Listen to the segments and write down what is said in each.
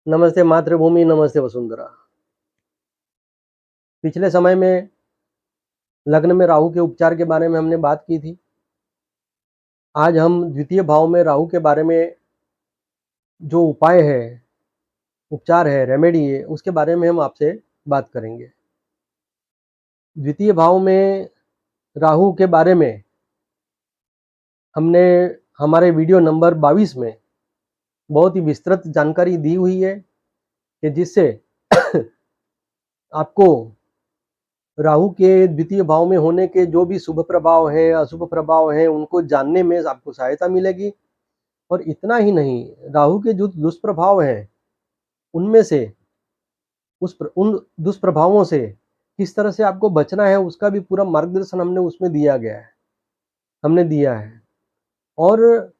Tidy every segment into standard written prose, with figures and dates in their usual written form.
नमस्ते मातृभूमि, नमस्ते वसुंधरा। पिछले समय में लग्न में राहु के उपचार के बारे में हमने बात की थी। आज हम द्वितीय भाव में राहु के बारे में जो उपाय है, उपचार है, रेमेडी है, उसके बारे में हम आपसे बात करेंगे। द्वितीय भाव में राहु के बारे में हमने हमारे वीडियो नंबर 22 में बहुत ही विस्तृत जानकारी दी हुई है कि जिससे आपको राहु के द्वितीय भाव में होने के जो भी शुभ प्रभाव हैं, अशुभ प्रभाव हैं, उनको जानने में आपको सहायता मिलेगी। और इतना ही नहीं, राहु के जो दुष्प्रभाव हैं, उनमें से उन दुष्प्रभावों से किस तरह से आपको बचना है, उसका भी पूरा मार्गदर्शन हमने उसमें हमने दिया है। और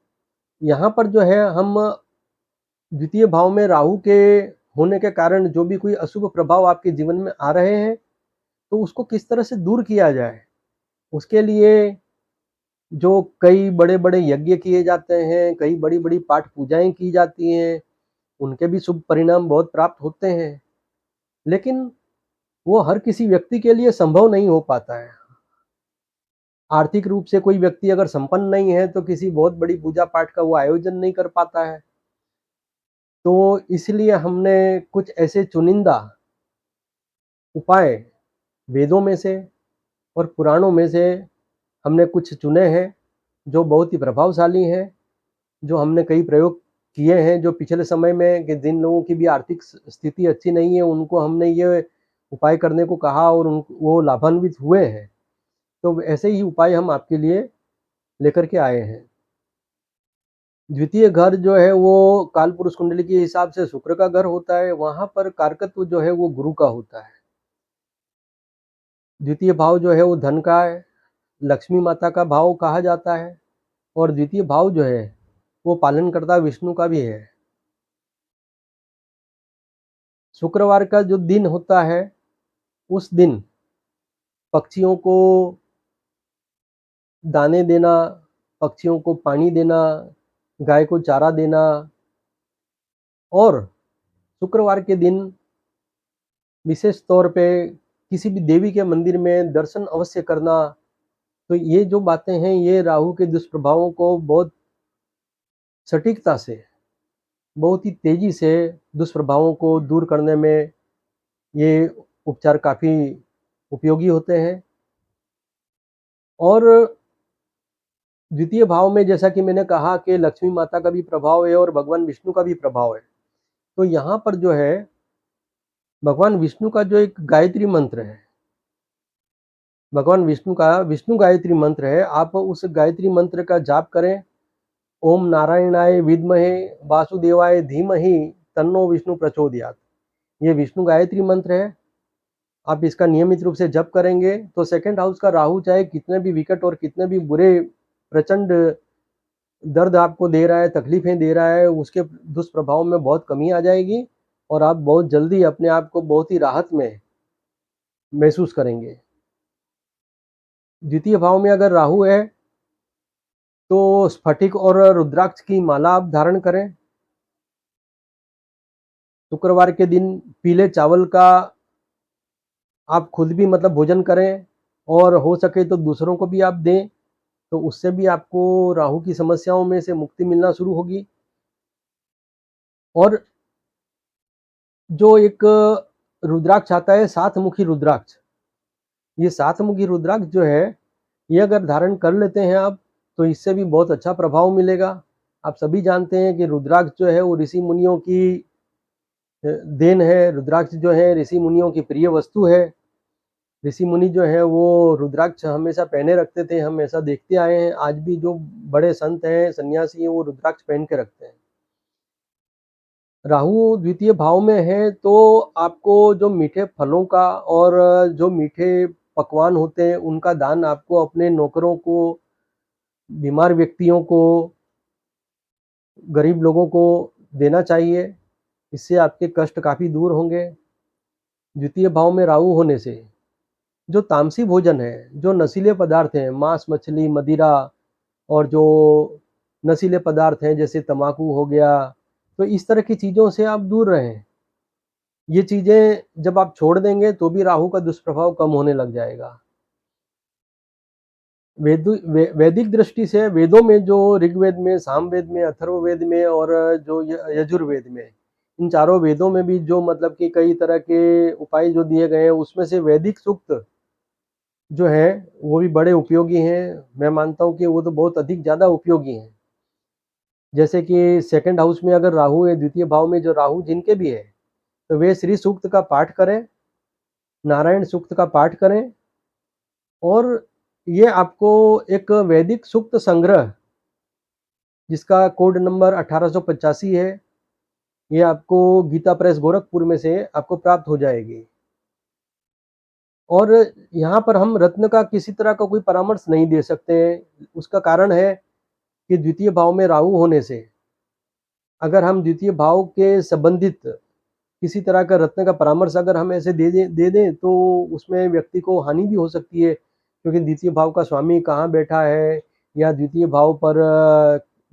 यहाँ पर जो है हम द्वितीय भाव में राहु के होने के कारण जो भी कोई अशुभ प्रभाव आपके जीवन में आ रहे हैं, तो उसको किस तरह से दूर किया जाए, उसके लिए जो कई बड़े-बड़े यज्ञ किए जाते हैं, कई बड़ी-बड़ी पाठ पूजाएँ की जाती हैं, उनके भी शुभ परिणाम बहुत प्राप्त होते हैं। लेकिन वो हर किसी व्यक्ति के लिए संभव नहीं हो पाता है। आर्थिक रूप से कोई व्यक्ति अगर संपन्न नहीं है, तो किसी बहुत बड़ी पूजा पाठ का वो आयोजन नहीं कर पाता है। तो इसलिए हमने कुछ ऐसे चुनिंदा उपाय वेदों में से और पुराणों में से हमने कुछ चुने हैं, जो बहुत ही प्रभावशाली हैं, जो हमने कई प्रयोग किए हैं, जो पिछले समय में कि जिन लोगों की भी आर्थिक स्थिति अच्छी नहीं है, उनको हमने ये उपाय करने को कहा और वो लाभान्वित हुए हैं। तो ऐसे ही उपाय हम आपके लिए लेकर के आए हैं। द्वितीय घर जो है वो कालपुरुष कुंडली के हिसाब से शुक्र का घर होता है, वहाँ पर कारकत्व जो है वो गुरु का होता है। द्वितीय भाव जो है वो धन का है, लक्ष्मी माता का भाव कहा जाता है, और द्वितीय भाव जो है वो पालनकर्ता विष्णु का भी है। शुक्रवार का जो दिन होता है, उस दिन पक्षियों को दाने देना, पक्षियों को पानी देना, गाय को चारा देना, और शुक्रवार के दिन विशेष तौर पे किसी भी देवी के मंदिर में दर्शन अवश्य करना। तो ये जो बातें हैं, ये राहु के दुष्प्रभावों को बहुत सटीकता से, बहुत ही तेजी से दुष्प्रभावों को दूर करने में ये उपचार काफ़ी उपयोगी होते हैं। और द्वितीय भाव में जैसा कि मैंने कहा कि लक्ष्मी माता का भी प्रभाव है और भगवान विष्णु का भी प्रभाव है। तो यहाँ पर जो है भगवान विष्णु का जो एक गायत्री मंत्र है, भगवान विष्णु का विष्णु गायत्री मंत्र है, आप उस गायत्री मंत्र का जाप करें। ओम नारायणाय विद्महे वासुदेवाय धीमहि तन्नो विष्णु प्रचोदयात्। ये विष्णु गायत्री मंत्र है। आप इसका नियमित रूप से जप करेंगे तो सेकंड हाउस का राहु चाहे कितने भी विकट और कितने भी बुरे प्रचंड दर्द आपको दे रहा है, तकलीफें दे रहा है, उसके दुष्प्रभाव में बहुत कमी आ जाएगी और आप बहुत जल्दी अपने आप को बहुत ही राहत में महसूस करेंगे। द्वितीय भाव में अगर राहु है तो स्फटिक और रुद्राक्ष की माला आप धारण करें। शुक्रवार के दिन पीले चावल का आप खुद भी मतलब भोजन करें और हो सके तो दूसरों को भी आप दें, तो उससे भी आपको राहु की समस्याओं में से मुक्ति मिलना शुरू होगी। और जो एक रुद्राक्ष आता है, सात मुखी रुद्राक्ष, ये सात मुखी रुद्राक्ष जो है, ये अगर धारण कर लेते हैं आप, तो इससे भी बहुत अच्छा प्रभाव मिलेगा। आप सभी जानते हैं कि रुद्राक्ष जो है वो ऋषि मुनियों की देन है। रुद्राक्ष जो है ऋषि मुनियों की प्रिय वस्तु है। ऋषि मुनि जो है वो रुद्राक्ष हमेशा पहने रखते थे, हम ऐसा देखते आए हैं। आज भी जो बड़े संत हैं, सन्यासी हैं, वो रुद्राक्ष पहन के रखते हैं। राहु द्वितीय भाव में है तो आपको जो मीठे फलों का और जो मीठे पकवान होते हैं, उनका दान आपको अपने नौकरों को, बीमार व्यक्तियों को, गरीब लोगों को देना चाहिए। इससे आपके कष्ट काफ़ी दूर होंगे। द्वितीय भाव में राहु होने से जो तामसी भोजन है, जो नशीले पदार्थ हैं, मांस, मछली, मदिरा और जो नशीले पदार्थ हैं जैसे तम्बाकू हो गया, तो इस तरह की चीज़ों से आप दूर रहें। ये चीज़ें जब आप छोड़ देंगे तो भी राहु का दुष्प्रभाव कम होने लग जाएगा। वैदिक दृष्टि से वेदों में जो ऋग्वेद में, सामवेद में, अथर्ववेद में और जो यजुर्वेद में, इन चारों वेदों में भी जो मतलब कि कई तरह के उपाय जो दिए गए हैं, उसमें से वैदिक सूक्त जो है वो भी बड़े उपयोगी हैं। मैं मानता हूँ कि वो तो बहुत अधिक ज़्यादा उपयोगी हैं। जैसे कि सेकंड हाउस में अगर राहु है, द्वितीय भाव में जो राहु जिनके भी है, तो वे श्री सूक्त का पाठ करें, नारायण सूक्त का पाठ करें और ये आपको एक वैदिक सूक्त संग्रह जिसका कोड नंबर 1885 है, ये आपको गीता प्रेस गोरखपुर में से आपको प्राप्त हो जाएगी। और यहाँ पर हम रत्न का किसी तरह का कोई परामर्श नहीं दे सकते हैं। उसका कारण है कि द्वितीय भाव में राहु होने से अगर हम द्वितीय भाव के संबंधित किसी तरह का रत्न का परामर्श अगर हम ऐसे दे दें तो उसमें व्यक्ति को हानि भी हो सकती है, क्योंकि द्वितीय भाव का स्वामी कहाँ बैठा है या द्वितीय भाव पर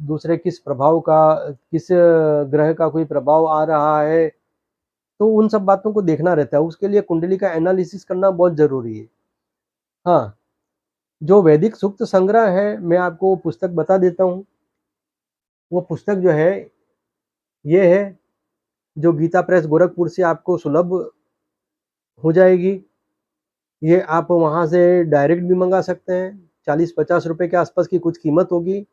दूसरे किस प्रभाव का, किस ग्रह का कोई प्रभाव आ रहा है, तो उन सब बातों को देखना रहता है। उसके लिए कुंडली का एनालिसिस करना बहुत ज़रूरी है। हाँ, जो वैदिक सूक्त संग्रह है, मैं आपको पुस्तक बता देता हूँ। वो पुस्तक जो है, ये है जो गीता प्रेस गोरखपुर से आपको सुलभ हो जाएगी। ये आप वहाँ से डायरेक्ट भी मंगा सकते हैं। 40-50 रुपए के आसपास की कुछ कीमत होगी।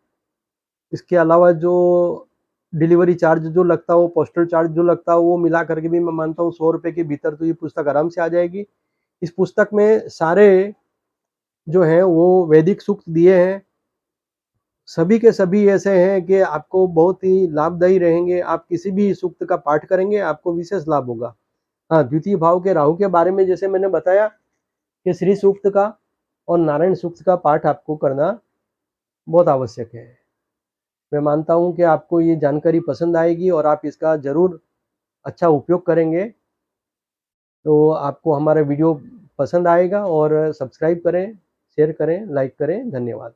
इसके अलावा जो डिलीवरी चार्ज जो लगता हो, पोस्टल चार्ज जो लगता हो, वो मिला करके भी मैं मानता हूँ 100 रुपए के भीतर तो ये पुस्तक आराम से आ जाएगी। इस पुस्तक में सारे जो हैं वो वैदिक सूक्त दिए हैं। सभी के सभी ऐसे हैं कि आपको बहुत ही लाभदायी रहेंगे। आप किसी भी सूक्त का पाठ करेंगे, आपको विशेष लाभ होगा। हाँ, द्वितीय भाव के राहु के बारे में जैसे मैंने बताया कि श्री सूक्त का और नारायण सूक्त का पाठ आपको करना बहुत आवश्यक है। मैं मानता हूँ कि आपको ये जानकारी पसंद आएगी और आप इसका ज़रूर अच्छा उपयोग करेंगे। तो आपको हमारा वीडियो पसंद आएगा और सब्सक्राइब करें, शेयर करें, लाइक करें। धन्यवाद।